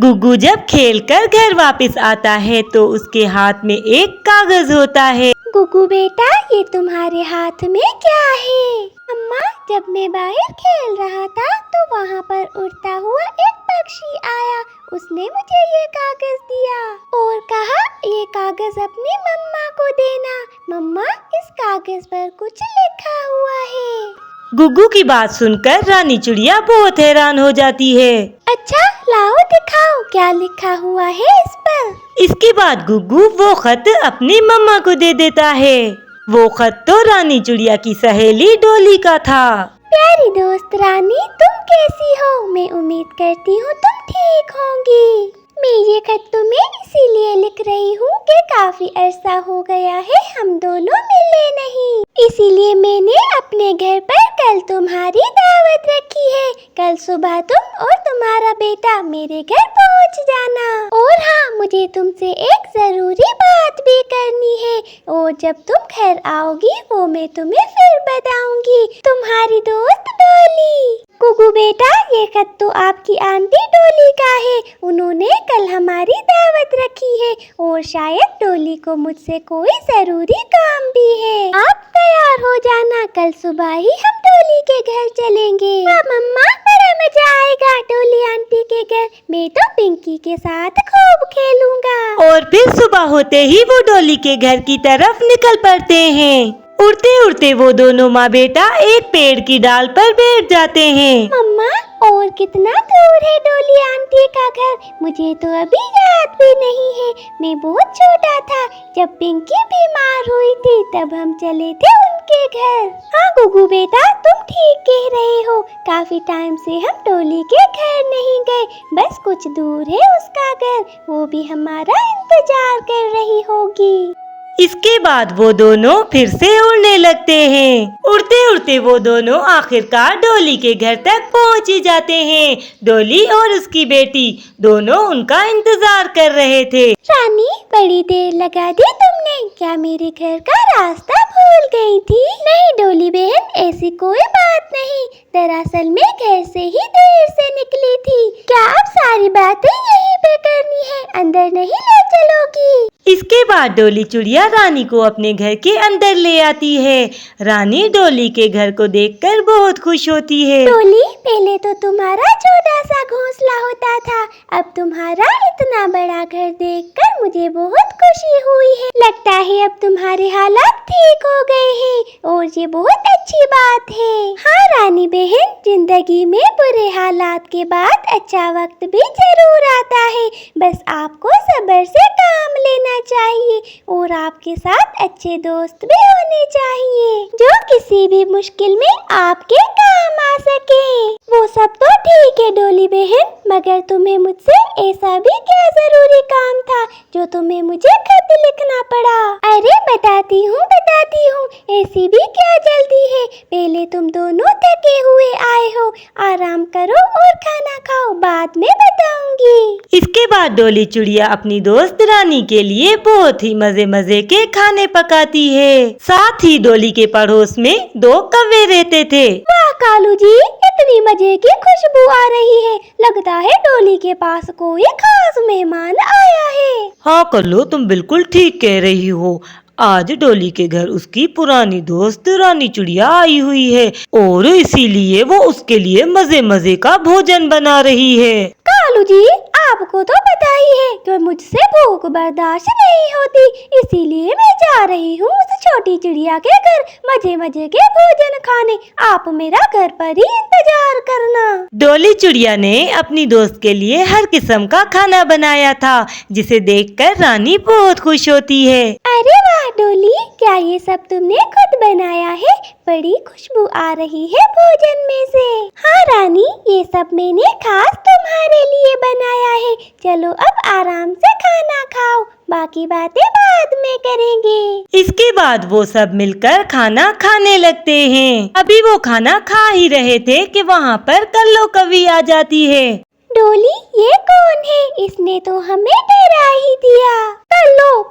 गुग्गू जब खेलकर घर वापस आता है तो उसके हाथ में एक कागज होता है। गुग्गू बेटा, ये तुम्हारे हाथ में क्या है? अम्मा, जब मैं बाहर खेल रहा था तो वहाँ पर उड़ता हुआ एक पक्षी आया। उसने मुझे ये कागज दिया और कहा ये कागज अपनी मम्मा को देना। मम्मा, इस कागज पर कुछ लिखा हुआ है। गुग्गू की बात सुनकर रानी चिड़िया बहुत हैरान हो जाती है। अच्छा, लाओ दिखाओ क्या लिखा हुआ है इस पर। इसके बाद गुग्गू वो खत अपनी मम्मा को दे देता है। वो खत तो रानी चिड़िया की सहेली डोली का था। प्यारी दोस्त रानी, तुम कैसी हो? मैं उम्मीद करती हूँ तुम ठीक होंगी। मैं ये खत तुम्हें इसीलिए लिख रही हूँ कि काफी अरसा हो गया है हम दोनों मिले नहीं। इसीलिए मैंने अपने घर पर कल तुम्हारी दावत रखी है। कल सुबह तुम और तुम्हारा बेटा मेरे घर पहुँच जाना। और हाँ, मुझे तुमसे एक जरूरी बात भी करनी है और जब तुम घर आओगी वो मैं तुम्हें फिर बताऊंगी। तुम्हारी दोस्त डोली। गुग्गू बेटा, ये खत तो आपकी आंटी डोली का है। उन्होंने कल हमारी दावत रखी है और शायद डोली को मुझसे कोई जरूरी काम भी है। आप तैयार हो जाना, कल सुबह ही हम डोली के घर चलेंगे। हाँ मम्मा, बड़ा मजा आएगा डोली आंटी के घर। मैं तो पिंकी के साथ खूब खेलूंगा। और फिर सुबह होते ही वो डोली के घर की तरफ निकल पड़ते हैं। उड़ते उड़ते वो दोनों माँ बेटा एक पेड़ की डाल पर बैठ जाते हैं। मम्मा, और कितना दूर है डोली आंटी का घर? मुझे तो अभी याद भी नहीं है। मैं बहुत छोटा था जब पिंकी बीमार हुई थी, तब हम चले थे उनके घर। हाँ गुग्गू बेटा, तुम ठीक कह रहे हो। काफी टाइम से हम डोली के घर नहीं गए। बस कुछ दूर है उसका घर, वो भी हमारा इंतजार कर रही होगी। इसके बाद वो दोनों फिर से उड़ने लगते हैं। उड़ते उड़ते वो दोनों आखिरकार डोली के घर तक पहुंच ही जाते हैं। डोली और उसकी बेटी दोनों उनका इंतजार कर रहे थे। रानी, बड़ी देर लगा दी तुमने। क्या मेरे घर का रास्ता भूल गई थी? नहीं डोली बहन, ऐसी कोई बात नहीं। दरअसल मैं घर से ही देर से निकली थी। क्या अब सारी बातें यहीं पे करनी है? अंदर नहीं ले चलोगी? इसके बाद डोली चिड़िया रानी को अपने घर के अंदर ले आती है। रानी डोली के घर को देखकर बहुत खुश होती है। डोली, पहले तो तुम्हारा छोटा सा घोंसला होता था, अब तुम्हारा इतना बड़ा घर देखकर मुझे बहुत खुशी हुई है। लगता है अब तुम्हारे हालात ठीक हो गए हैं और ये बहुत अच्छी बात है। हाँ रानी बहन, जिंदगी में बुरे हालात के बाद अच्छा वक्त भी जरूर आता है। बस आपको सब्र से काम लेना चाहिए और आपके साथ अच्छे दोस्त भी होने चाहिए जो किसी भी मुश्किल में आपके काम आ सके। वो सब तो ठीक है डोली बहन, मगर तुम्हें मुझसे ऐसा भी क्या जरूरी काम था जो तुम्हें मुझे खत लिखना पड़ा? अरे बताती हूँ, ऐसी भी क्या जल्दी है। पहले तुम दोनों थके हुए आए हो, आराम करो और खाना खाओ, बाद में बताऊंगी। इसके बाद डोली चिड़िया अपनी दोस्त रानी के लिए बहुत ही मजे मजे के खाने पकाती है। साथ ही डोली के पड़ोस में 2 कौवे रहते थे। वाह कालू जी, इतनी मजे की खुशबू आ रही है। लगता है डोली के पास कोई खास मेहमान आया है। हाँ कल्लू, तुम बिल्कुल ठीक कह रही हो। आज डोली के घर उसकी पुरानी दोस्त रानी चिड़िया आई हुई है और इसीलिए वो उसके लिए मजे मजे का भोजन बना रही है। कालू जी, आपको तो पता ही है कि मुझसे भूख बर्दाश्त नहीं होती, इसीलिए मैं जा रही हूँ उस छोटी चिड़िया के घर मजे मजे के भोजन खाने। आप मेरा घर पर ही इंतजार करना। डोली चिड़िया ने अपनी दोस्त के लिए हर किस्म का खाना बनाया था, जिसे देखकर रानी बहुत खुश होती है। अरे वाह डोली, क्या ये सब तुमने खुद बनाया है? बड़ी खुशबू आ रही है भोजन में से। हाँ रानी, ये सब मैंने खास तुम्हारे लिए बनाया है। चलो अब आराम से खाना खाओ, बाकी बातें बाद में करेंगे। इसके बाद वो सब मिलकर खाना खाने लगते हैं। अभी वो खाना खा ही रहे थे कि वहाँ पर कल्लो कौवी आ जाती है। डोली, ये कौन है? इसने तो हमें डरा ही दिया।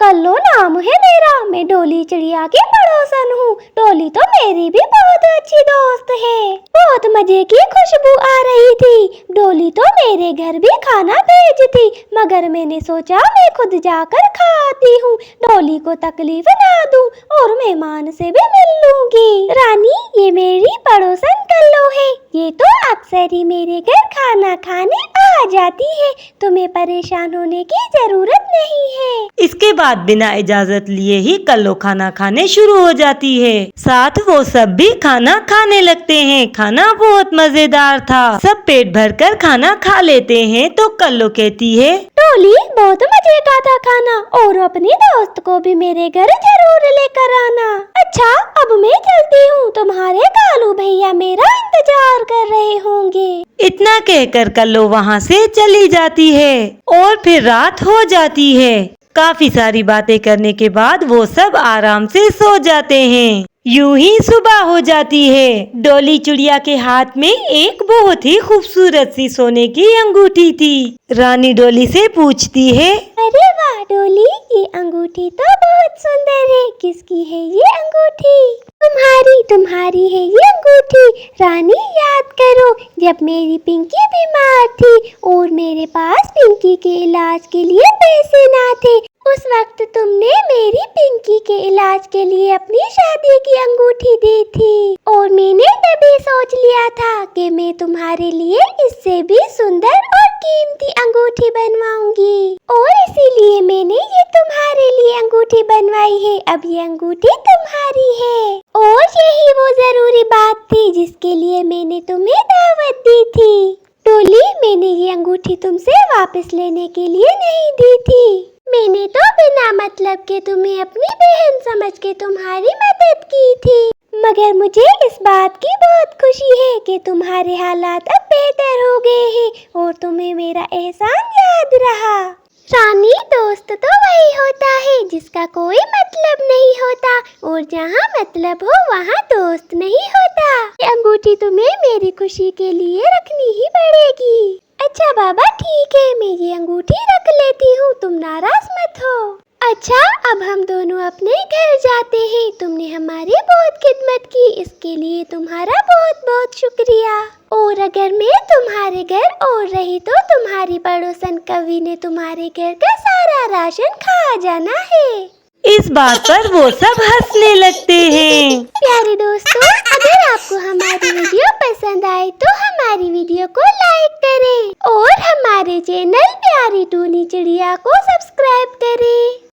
कल्लो नाम है मेरा, मैं डोली चिड़िया की पड़ोसन हूँ। डोली तो मेरी भी बहुत अच्छी दोस्त है। बहुत मजे की खुशबू आ रही थी। डोली तो मेरे घर भी खाना भेजती, मगर मैंने सोचा मैं खुद जाकर खा आती हूँ, डोली को तकलीफ ना दूं और मेहमान से भी मिल लूंगी। रानी, ये मेरी पड़ोसन कल्लो है। ये तो अक्सर ही मेरे घर खाना खाने आ जाती है। तुम्हें परेशान होने की जरूरत नहीं है। इसके बाद बिना इजाजत लिए ही कल्लो खाना खाने शुरू हो जाती है। साथ वो सब भी खाना खाने लगते हैं। खाना बहुत मजेदार था। सब पेट भरकर खाना खा लेते हैं तो कल्लो कहती है, डोली, बहुत मजे का था खाना और अपनी दोस्त को भी मेरे घर जरूर लेकर आना। अच्छा, अब मैं चलती हूँ, तुम्हारे कालू भैया मेरा इंतजार कर रहे होंगे। इतना कहकर कल्लो वहाँ से चली जाती है और फिर रात हो जाती है। काफी सारी बातें करने के बाद वो सब आराम से सो जाते हैं। यूं ही सुबह हो जाती है। डोली चिड़िया के हाथ में एक बहुत ही खूबसूरत सी सोने की अंगूठी थी। रानी डोली से पूछती है, अरे वाह डोली, ये अंगूठी तो बहुत सुंदर है। किसकी है ये अंगूठी? तुम्हारी है ये अंगूठी। रानी, याद करो जब मेरी पिंकी बीमार थी और मेरे पास पिंकी के इलाज के लिए पैसे ना थे, उस वक्त तुमने मेरी पिंकी के इलाज के लिए अपनी शादी की अंगूठी दी थी और मैंने तभी सोच लिया था कि मैं तुम्हारे लिए इससे भी सुंदर और कीमती अंगूठी बनवाऊंगी और इसीलिए मैंने ये तुम्हारे लिए अंगूठी बनवाई है। अब ये अंगूठी तुम्हारी है और यही वो जरूरी बात थी जिसके लिए मैंने तुम्हें दावत दी थी। डोली, मैंने ये अंगूठी तुमसे वापस लेने के लिए नहीं दी थी। मैंने तो बिना मतलब के तुम्हें अपनी बहन समझ के तुम्हारी मदद की थी, मगर मुझे इस बात की बहुत खुशी है कि तुम्हारे हालात अब बेहतर हो गए हैं और तुम्हें मेरा एहसान याद रहा। रानी, दोस्त तो वही होता है जिसका कोई मतलब नहीं होता और जहाँ मतलब हो वहाँ दोस्त नहीं होता। ये अंगूठी तुम्हें मेरी खुशी के लिए रखनी ही पड़ेगी। अच्छा बाबा, ठीक है, मैं ये अंगूठी रख लेती हूँ, तुम नाराज मत हो। अच्छा, अब हम दोनों अपने घर जाते हैं। तुमने हमारी बहुत खिदमत की, इसके लिए तुम्हारा बहुत बहुत शुक्रिया। और अगर मैं तुम्हारे घर और रही तो तुम्हारी पड़ोसन कवि ने तुम्हारे घर का सारा राशन खा जाना है। इस बात पर वो सब हंसने लगते हैं। प्यारे दोस्तों, अगर आपको हमारी वीडियो पसंद आए तो हमारी वीडियो को लाइक करें और हमारे चैनल प्यारी टूनी चिड़िया को सब्सक्राइब करें।